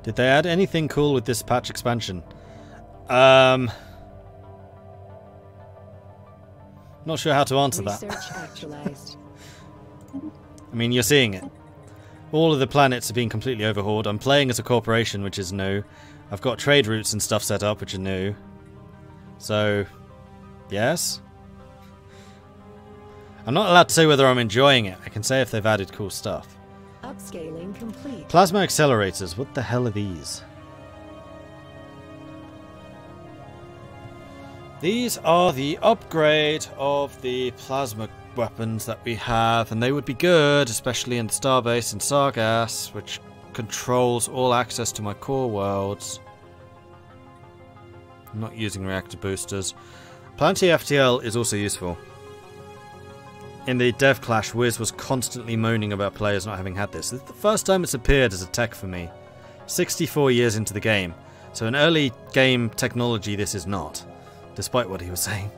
Did they add anything cool with this patch expansion? Not sure how to answer that. Actualized. I mean, you're seeing it. All of the planets are being completely overhauled. I'm playing as a corporation, which is new. I've got trade routes and stuff set up, which are new. So, yes. I'm not allowed to say whether I'm enjoying it. I can say if they've added cool stuff. Upscaling complete. Plasma accelerators. What the hell are these? These are the upgrade of the plasma weapons that we have, and they would be good, especially in the starbase in Sargass, which controls all access to my core worlds. I'm not using reactor boosters. Planetary FTL is also useful. In the dev clash, Wiz was constantly moaning about players not having had this. It's the first time it's appeared as a tech for me. 64 years into the game. So an early game technology this is not. Despite what he was saying.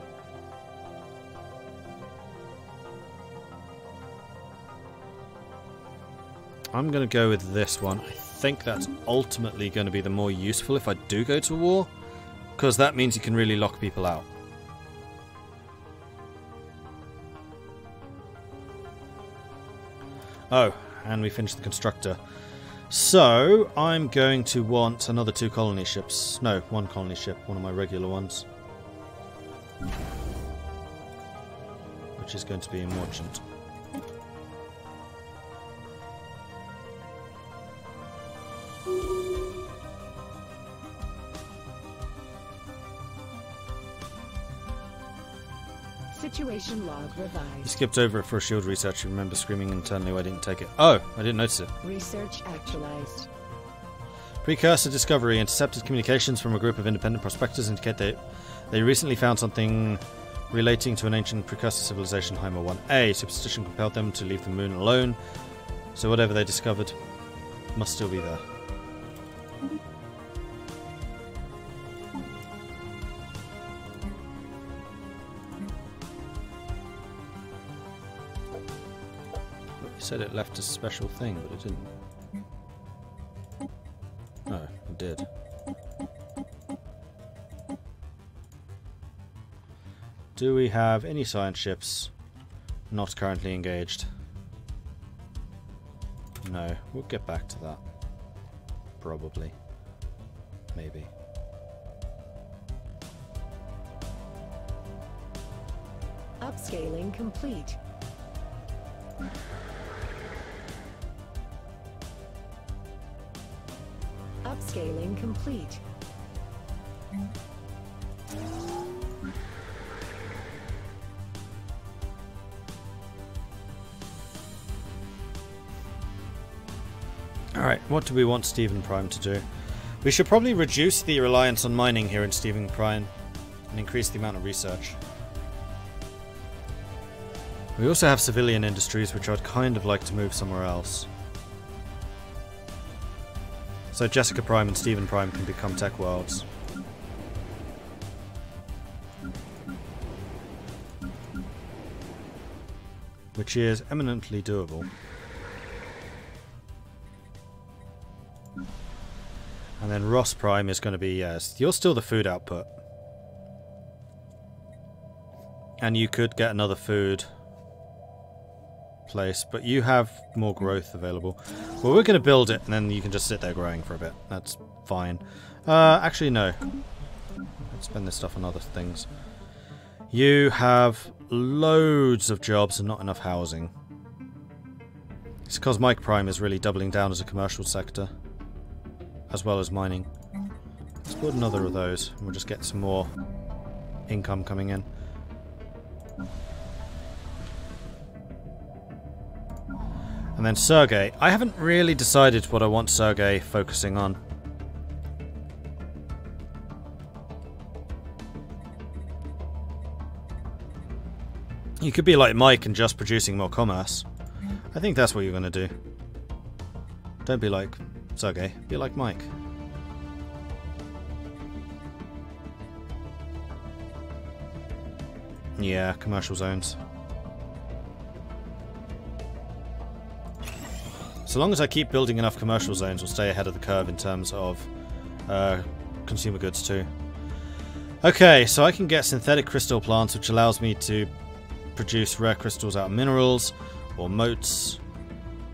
I'm going to go with this one. I think that's ultimately going to be the more useful if I do go to war. Because that means you can really lock people out. Oh, and we finished the constructor. So, I'm going to want another 2 colony ships. No, 1 colony ship, one of my regular ones. Which is going to be a merchant. Situation log revised. You skipped over it for a shield research. You remember screaming internally why I didn't take it. Oh, I didn't notice it. Research actualized. Precursor discovery. Intercepted communications from a group of independent prospectors indicate they recently found something relating to an ancient precursor civilization, Heimer 1A. Superstition compelled them to leave the moon alone, so whatever they discovered must still be there. It said it left a special thing, but it didn't. No, it did. Do we have any science ships not currently engaged? No, we'll get back to that. Probably. Maybe. Upscaling complete. Upscaling complete. Alright, what do we want Stephen Prime to do? We should probably reduce the reliance on mining here in Stephen Prime and increase the amount of research. We also have civilian industries, which I'd kind of like to move somewhere else. So Jessica Prime and Stephen Prime can become tech worlds. Which is eminently doable. And then Ross Prime is going to be, yes, you're still the food output. And you could get another food place, but you have more growth available. Well, we're going to build it, and then you can just sit there growing for a bit. That's fine. Actually, no. Let's spend this stuff on other things. You have loads of jobs and not enough housing. It's because Mike Prime is really doubling down as a commercial sector, as well as mining. Let's put another of those, and we'll just get some more income coming in. And then Sergey. I haven't really decided what I want Sergey focusing on. You could be like Mike and just producing more commerce. I think that's what you're going to do. Don't be like Sergey, be like Mike. Yeah, commercial zones. So long as I keep building enough commercial zones, we'll stay ahead of the curve in terms of consumer goods too. Okay, so I can get synthetic crystal plants, which allows me to produce rare crystals out of minerals, or moats,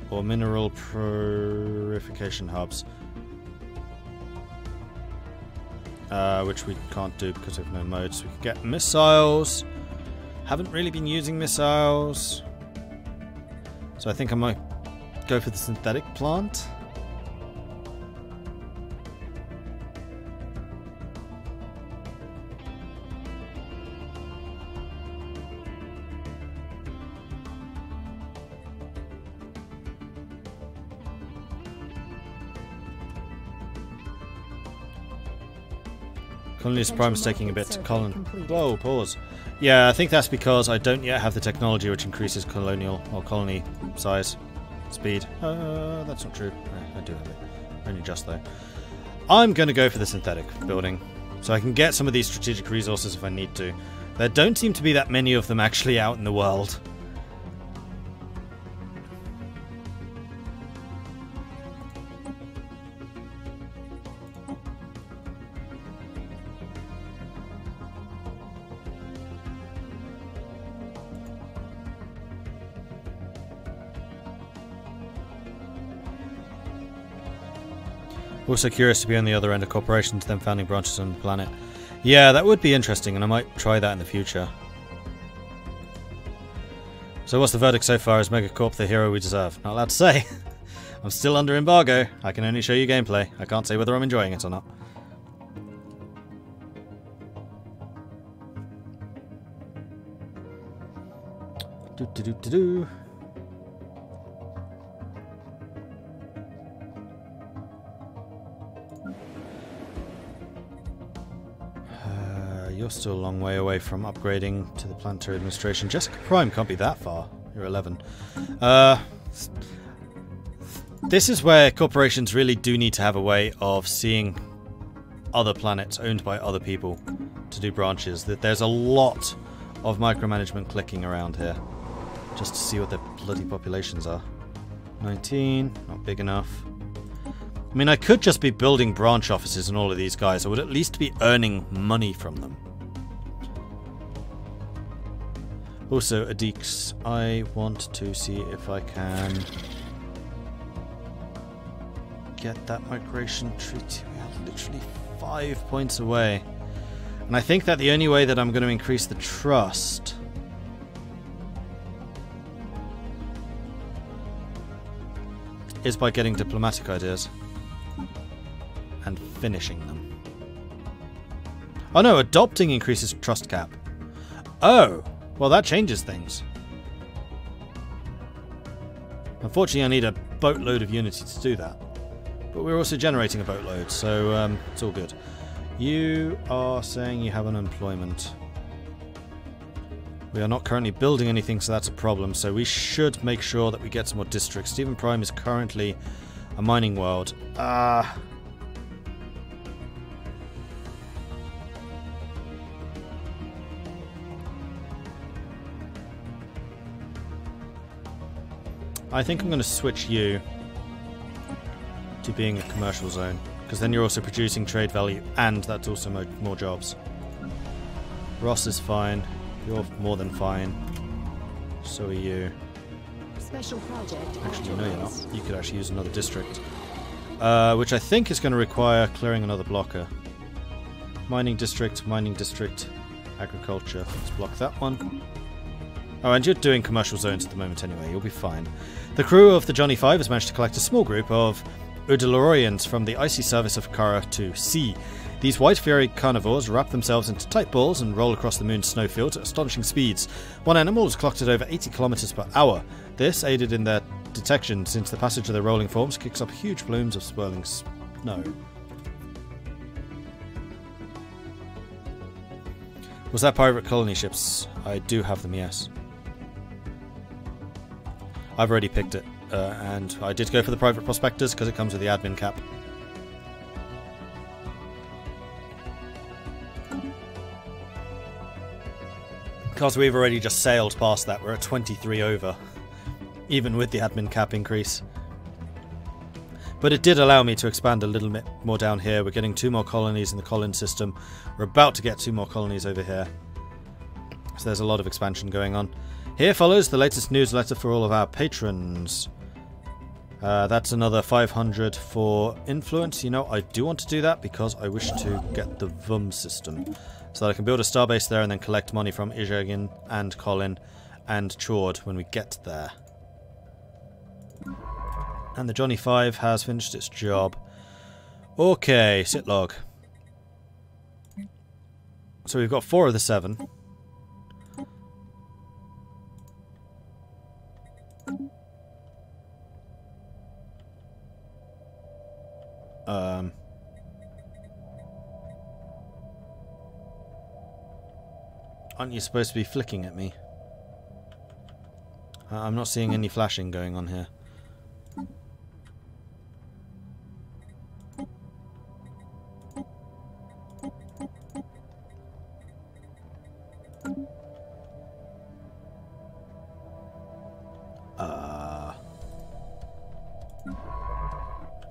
or mineral purification hubs. Which we can't do because we have no moats. We can get missiles. Haven't really been using missiles. So I think I might go for the synthetic plant. Colonies Prime is taking a bit to colon. Whoa, pause. Yeah, I think that's because I don't yet have the technology which increases colonial or colony size, speed. That's not true. I do have it. Only just though. I'm going to go for the synthetic building, so I can get some of these strategic resources if I need to. There don't seem to be that many of them actually out in the world. Also curious to be on the other end of corporations, then founding branches on the planet. Yeah, that would be interesting, and I might try that in the future. So what's the verdict so far? Is MegaCorp the hero we deserve? Not allowed to say. I'm still under embargo. I can only show you gameplay. I can't say whether I'm enjoying it or not. Do-do-do-do-do. You're still a long way away from upgrading to the planetary administration. Jessica Prime can't be that far. You're 11. This is where corporations really do need to have a way of seeing other planets owned by other people to do branches. That there's a lot of micromanagement clicking around here just to see what their bloody populations are. 19, not big enough. I mean, I could just be building branch offices and all of these guys. I would at least be earning money from them. Also, Adix, I want to see if I can get that migration treaty. We are literally 5 points away. And I think that the only way that I'm going to increase the trust is by getting diplomatic ideas and finishing them. Oh no, adopting increases trust cap. Oh, well that changes things. Unfortunately I need a boatload of unity to do that. But we're also generating a boatload, so it's all good. You are saying you have unemployment. We are not currently building anything, so that's a problem. So we should make sure that we get some more districts. Stephen Prime is currently a mining world. I think I'm going to switch you to being a commercial zone, because then you're also producing trade value, and that's also more jobs. Ross is fine. You're more than fine. So are you. Special project. Actually, no, you're not. You could actually use another district, which I think is going to require clearing another blocker. Mining district, agriculture. Let's block that one. Oh, and you're doing commercial zones at the moment anyway. You'll be fine. The crew of the Johnny 5 has managed to collect a small group of Udalorians from the icy service of Kara to sea. These white fairy carnivores wrap themselves into tight balls and roll across the moon's snowfield at astonishing speeds. One animal was clocked at over 80 kilometers per hour. This aided in their detection, since the passage of their rolling forms kicks up huge plumes of swirling snow. Was that pirate colony ships? I do have them, yes. I've already picked it, and I did go for the private prospectors because it comes with the admin cap. Because we've already just sailed past that, we're at 23 over, even with the admin cap increase. But it did allow me to expand a little bit more down here. We're getting 2 more colonies in the Collins system. We're about to get 2 more colonies over here. So there's a lot of expansion going on. Here follows the latest newsletter for all of our patrons. That's another 500 for influence. You know, I do want to do that because I wish to get the VUM system. So that I can build a starbase there and then collect money from Ijegin and Colin and Chord when we get there. And the Johnny 5 has finished its job. Okay, sit log. So we've got 4 of the 7. Aren't you supposed to be flicking at me? I'm not seeing any flashing going on here.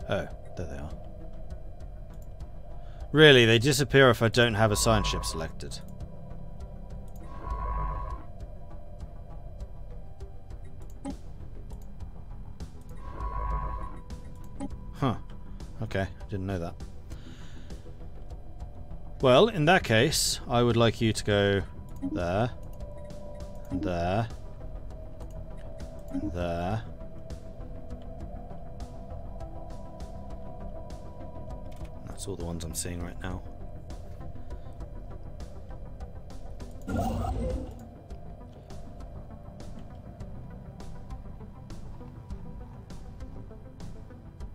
Oh, there they are. Really, they disappear if I don't have a science ship selected. Huh. Okay, didn't know that. Well, in that case, I would like you to go there, and there, and there. That's all the ones I'm seeing right now.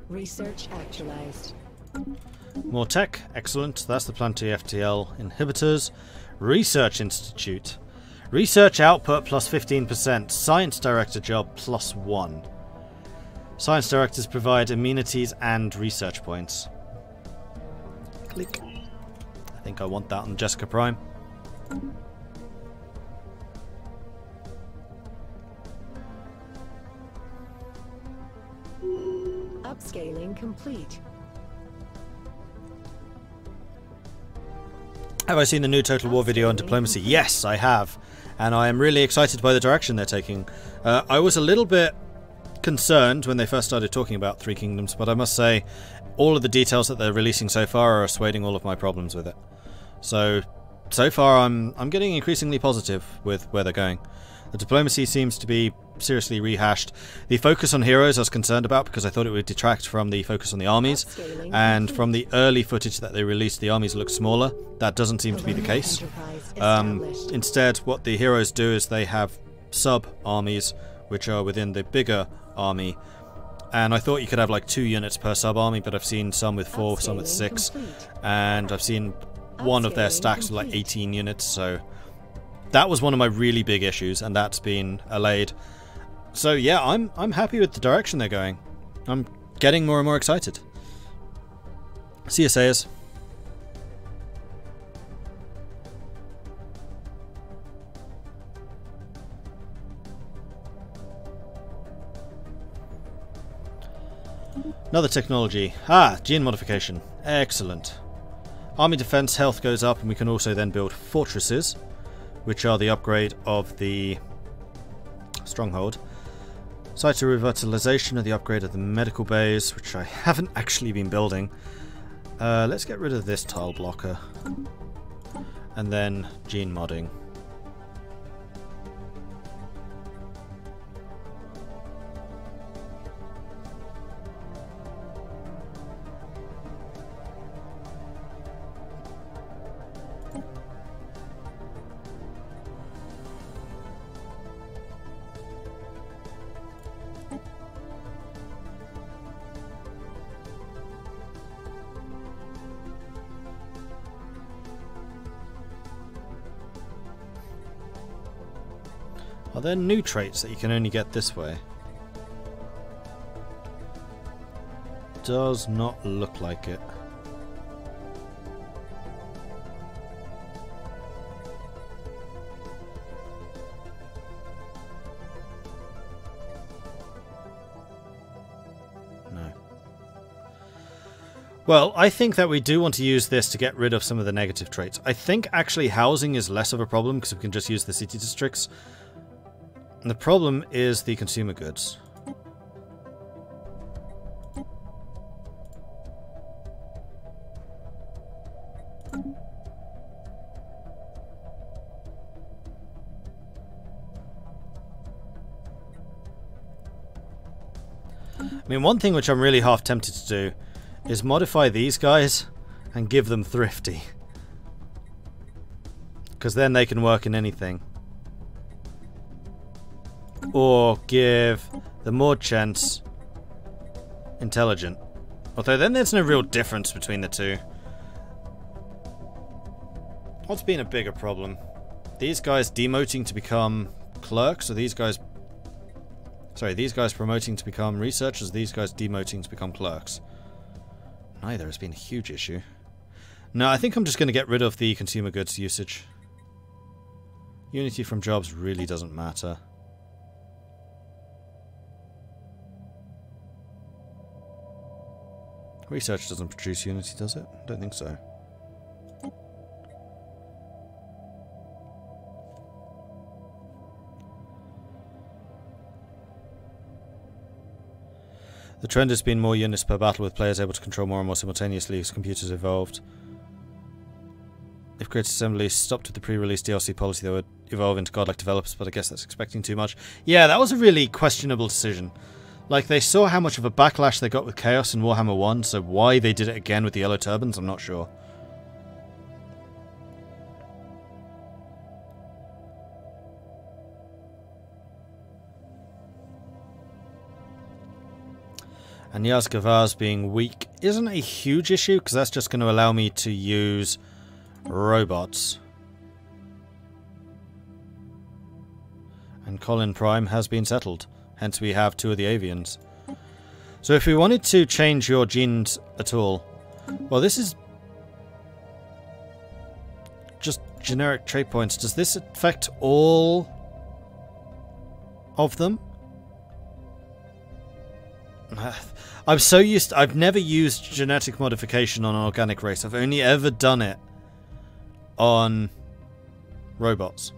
Research actualized. More tech, excellent. That's the plan to FTL inhibitors. Research Institute. Research output plus 15%. Science Director job plus 1. Science Directors provide amenities and research points. Click. I think I want that on Jessica Prime. Upscaling complete. Have I seen the new Total War video on diplomacy? Yes, I have. And I am really excited by the direction they're taking. I was a little bit concerned when they first started talking about Three Kingdoms, but I must say all of the details that they're releasing so far are assuaging all of my problems with it. So far I'm getting increasingly positive with where they're going. The diplomacy seems to be seriously rehashed. The focus on heroes I was concerned about because I thought it would detract from the focus on the armies, and from the early footage that they released, the armies look smaller. That doesn't seem to be the case. Instead, what the heroes do is they have sub-armies which are within the bigger army, and I thought you could have like 2 units per sub-army, but I've seen some with 4, some with 6, and I've seen one of their stacks with like 18 units, so that was one of my really big issues, and that's been allayed. So yeah, I'm happy with the direction they're going. I'm getting more and more excited. CSAs. Another technology. Gene modification. Excellent. Army defense health goes up, and we can also then build fortresses, which are the upgrade of the stronghold. Site of revitalization are the upgrade of the medical bays, which I haven't actually been building. Let's get rid of this tile blocker. And then gene modding. Are there new traits that you can only get this way? Does not look like it. No. Well, I think that we do want to use this to get rid of some of the negative traits. I think actually housing is less of a problem because we can just use the city districts. And the problem is the consumer goods. I mean, one thing which I'm really half tempted to do is modify these guys and give them thrifty. Because then they can work in anything. Or give the Mordred intelligent. Although then there's no real difference between the two. What's been a bigger problem? These guys demoting to become clerks, or these guys... Sorry, these guys promoting to become researchers, these guys demoting to become clerks. Neither has been a huge issue. No, I think I'm just going to get rid of the consumer goods usage. Unity from jobs really doesn't matter. Research doesn't produce Unity, does it? Don't think so. The trend has been more units per battle, with players able to control more and more simultaneously as computers evolved. If Creative Assembly stopped with the pre-release DLC policy, they would evolve into godlike developers, but I guess that's expecting too much. Yeah, that was a really questionable decision. Like, they saw how much of a backlash they got with Chaos in Warhammer 1, so why they did it again with the Yellow Turbans, I'm not sure. And Yazgavaz being weak isn't a huge issue, because that's just going to allow me to use robots. And Colin Prime has been settled. Hence we have 2 of the avians. So if we wanted to change your genes at all... Well, this is... just generic trait points. Does this affect all of them? I'm so used... I've never used genetic modification on an organic race. I've only ever done it on robots.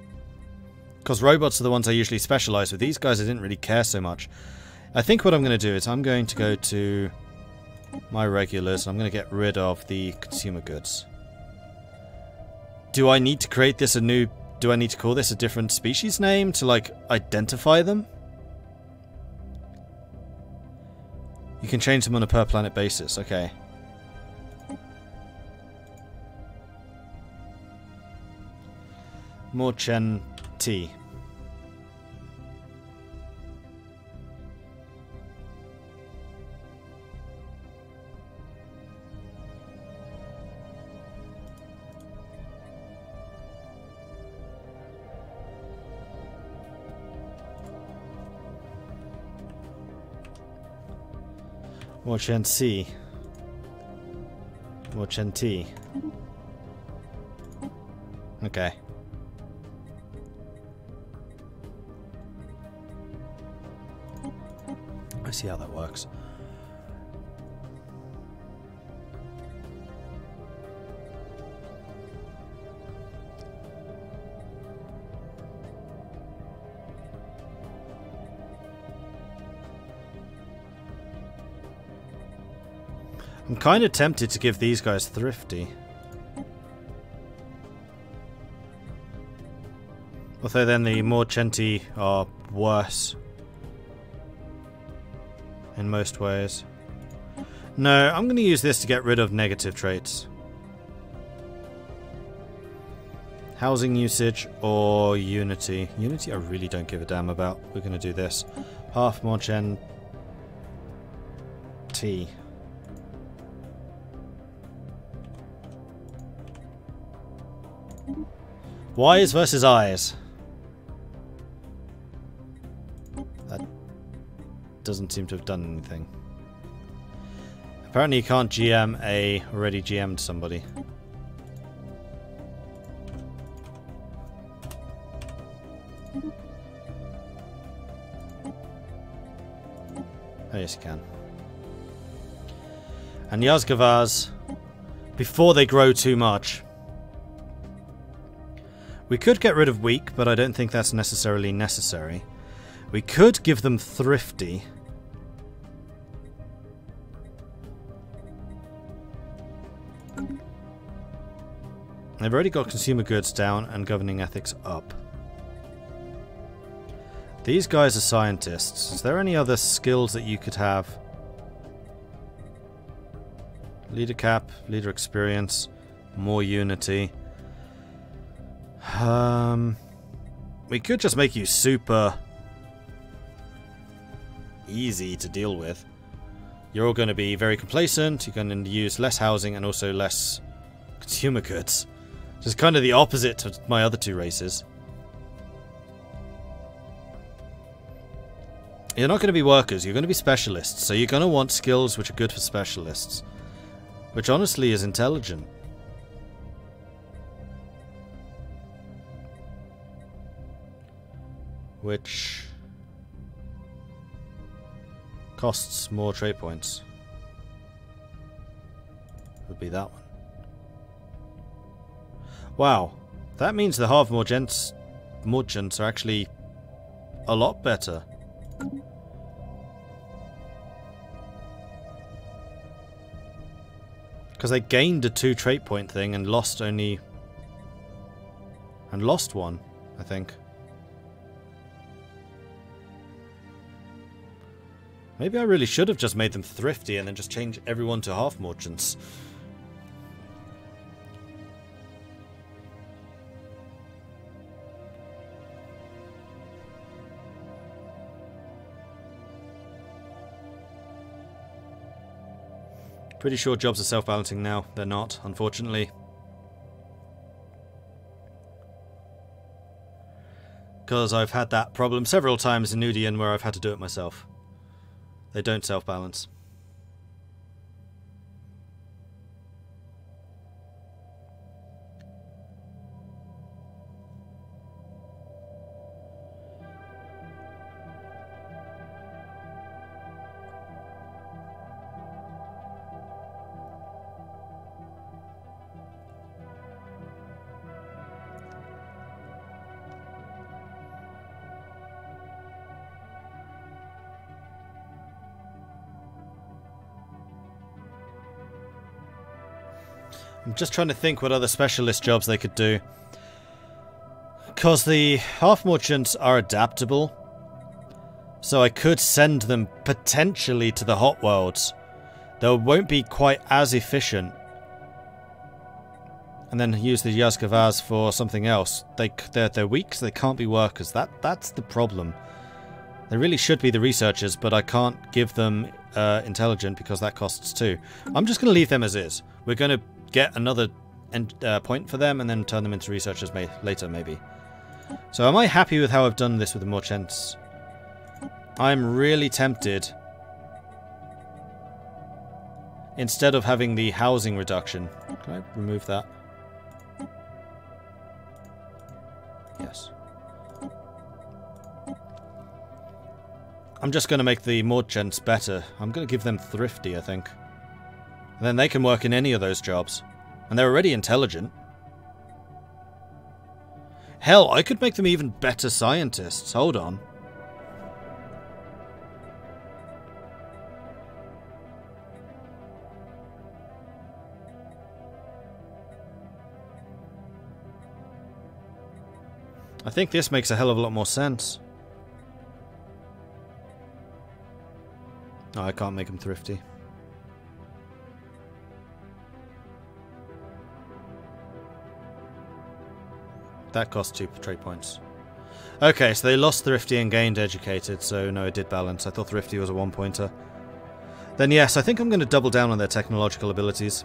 Because robots are the ones I usually specialise with. These guys I didn't really care so much. I think what I'm going to do is I'm going to go to my regulars. I'm going to get rid of the consumer goods. Do I need to create this a new... Do I need to call this a different species name to, like, identify them? You can change them on a per planet basis, okay. Mordred T. Mordred C. Mordred T. Okay. I see how that works. I'm kind of tempted to give these guys thrifty. Although then the Mordred are worse. In most ways. No, I'm going to use this to get rid of negative traits. Housing usage or Unity. Unity I really don't give a damn about. We're going to do this. Half Mordred T. Y's versus I's. That doesn't seem to have done anything. Apparently you can't GM a already GM'd somebody. Oh yes you can. and Yazgavaz before they grow too much. We could get rid of weak, but I don't think that's necessarily necessary. We could give them thrifty. They've already got consumer goods down and governing ethics up. These guys are scientists. Is there any other skills that you could have? Leader cap, leader experience, more unity. We could just make you super easy to deal with. You're all going to be very complacent, you're going to use less housing and also less consumer goods. Which is kind of the opposite to my other two races. You're not going to be workers, you're going to be specialists, so you're going to want skills which are good for specialists. Which honestly is intelligent. Which costs more trade points. Would be that one. Wow, that means the half merchants are actually a lot better. Because they gained a 2 trait point thing and lost only... and lost one, I think. Maybe I really should have just made them thrifty and then just change everyone to half merchants. Pretty sure jobs are self-balancing now. They're not, unfortunately. Because I've had that problem several times in Nudian where I've had to do it myself. They don't self-balance. I'm just trying to think what other specialist jobs they could do. Because the half merchants are adaptable. So I could send them potentially to the hot worlds. They won't be quite as efficient. And then use the Yazgavaz for something else. They're weak, so they can't be workers. That's the problem. They really should be the researchers, but I can't give them intelligent because that costs 2. I'm just going to leave them as is. We're going to get another point for them and then turn them into researchers later, maybe. So am I happy with how I've done this with the merchants? I'm really tempted, instead of having the housing reduction. Can I remove that? Yes. I'm just going to make the merchants better. I'm going to give them thrifty, I think. And then they can work in any of those jobs. And they're already intelligent. Hell, I could make them even better scientists. Hold on. I think this makes a hell of a lot more sense. Oh, I can't make them thrifty. That cost 2 trade points. Okay, so they lost thrifty and gained educated, so no, it did balance. I thought thrifty was a 1-pointer. Then yes, I think I'm going to double down on their technological abilities.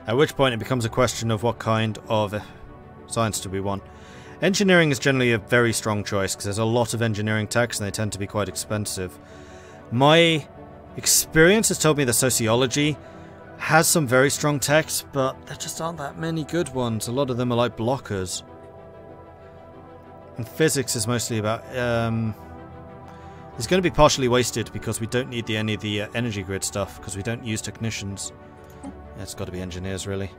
At which point it becomes a question of what kind of science do we want. Engineering is generally a very strong choice because there's a lot of engineering techs and they tend to be quite expensive. My experience has told me that sociology has some very strong techs, but there just aren't that many good ones. A lot of them are like blockers. And physics is mostly about... it's going to be partially wasted because we don't need any of the energy grid stuff, because we don't use technicians. Yeah, it's got to be engineers, really.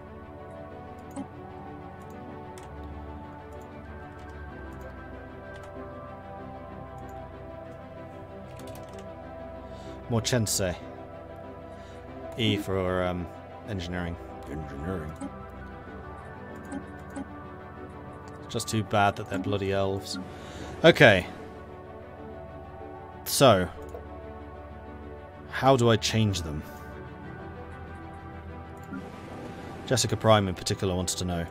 More Chensei. E for engineering. Engineering. It's just too bad that they're bloody elves. Okay. So, how do I change them? Jessica Prime in particular wants to know.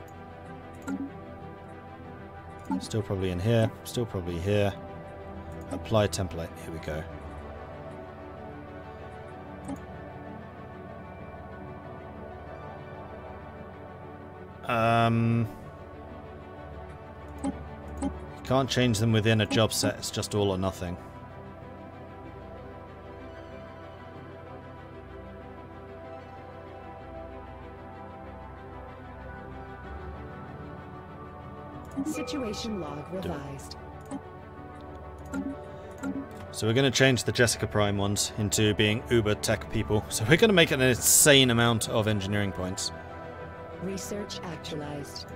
Still probably in here. Still probably here. Apply template. Here we go. Can't change them within a job set, it's just all or nothing. Situation log revised. So we're going to change the Jessica Prime ones into being uber tech people. So we're going to make an insane amount of engineering points. Research actualized.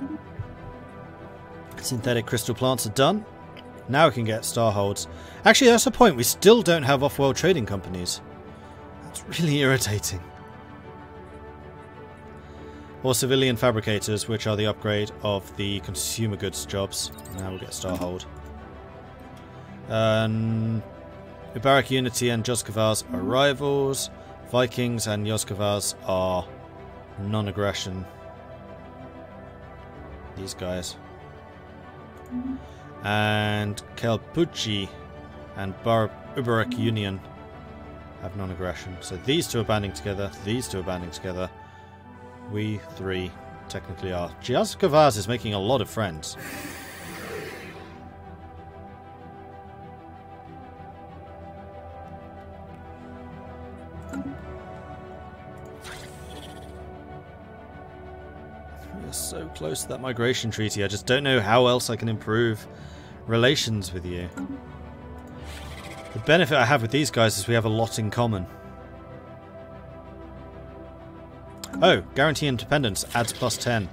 Synthetic crystal plants are done. Now we can get starholds. Actually, that's the point. We still don't have off-world trading companies. That's really irritating. Or civilian fabricators, which are the upgrade of the consumer goods jobs. Now we'll get starhold. Mubarak Unity and Yoskavars are rivals. Vikings and Yoskavars are non-aggression. These guys. And Kelpuchi and Ubarak Union have non-aggression. So these two are banding together, these two are banding together. We three technically are. Yoskavars is making a lot of friends. So close to that migration treaty. I just don't know how else I can improve relations with you. The benefit I have with these guys is we have a lot in common. Oh, guarantee independence adds +10.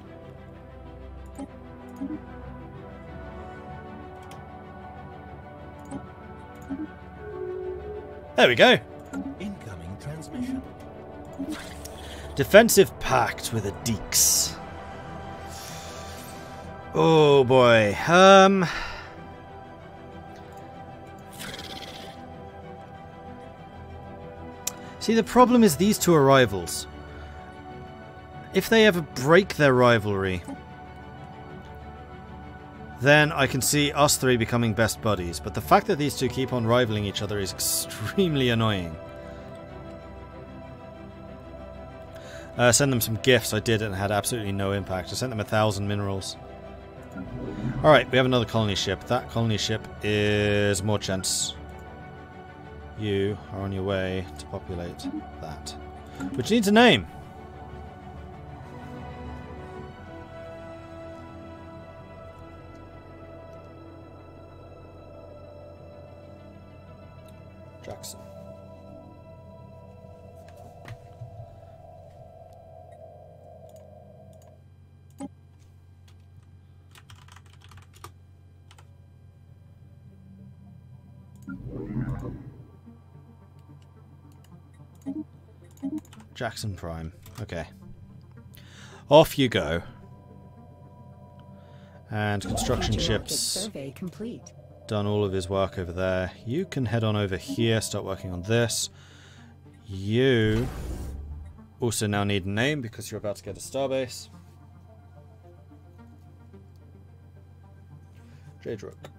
There we go. Incoming transmission. Defensive pact with a Deeks. Oh boy. See, the problem is these two are rivals. If they ever break their rivalry, then I can see us three becoming best buddies. But the fact that these two keep on rivaling each other is extremely annoying. Send them some gifts. I did and had absolutely no impact. I sent them 1,000 minerals. Alright, we have another colony ship. That colony ship is more chance. You are on your way to populate that. Which needs a name. Jackson. Jackson Prime. Okay. Off you go. And construction ships. Survey complete. Done all of his work over there. You can head on over here, start working on this. You also now need a name because you're about to get a starbase. Jade Rook.